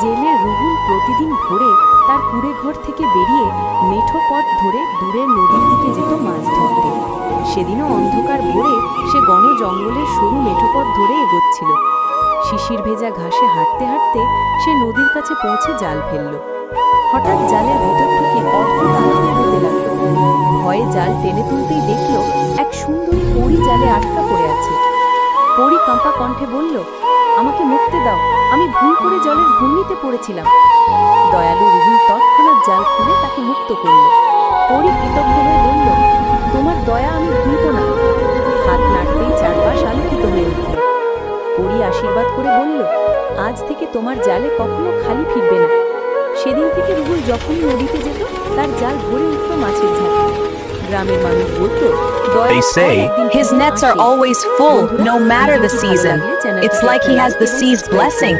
জেলে রুহুল প্রতিদিন ভোরে তার কুঁড়ে ঘর থেকে বেরিয়ে মেঠো পথ ধরে দূরের নদীর দিকে যেত মাছ ধরতে। সেদিনও অন্ধকার ভোরে সে ঘন জঙ্গলের সরু মেঠো পথ ধরে এগোচ্ছিল। শিশির ভেজা ঘাসে হাঁটতে হাঁটতে সে নদীর কাছে পৌঁছে জাল ফেলল। হঠাৎ জালের ভেতর থেকে অদ্ভুত আলো বেরোতে লাগলো। ভয়ে জাল টেনে তুলতেই দেখল এক সুন্দরী পরী জালে আটকা পড়ে আছে। পরী কাঁপা কণ্ঠে বলল, আমাকে মুক্তি দাও, আমি ভুল করে জলের ঘূর্ণিতে পড়েছিলাম। দয়ালু রুহুল তৎক্ষণাৎ জাল খুলে তাকে মুক্ত করল। পরী কৃতজ্ঞ হয়ে বলল, তোমার দয়া আমি ভুলব না। হাত নাড়তেই চারপাশ আলোকিত হয়ে উঠল। পরী আশীর্বাদ করে বলল, আজ থেকে তোমার জালে কখনো খালি ফিরবে না। সেদিন থেকে রুহুল যখনই নদীতে যেত তার জাল ভরে উঠল মাছের ঝাঁকে। গ্রামের মানুষ বলতো, They say his nets are always full, no matter the season. It's like he has the sea's blessing.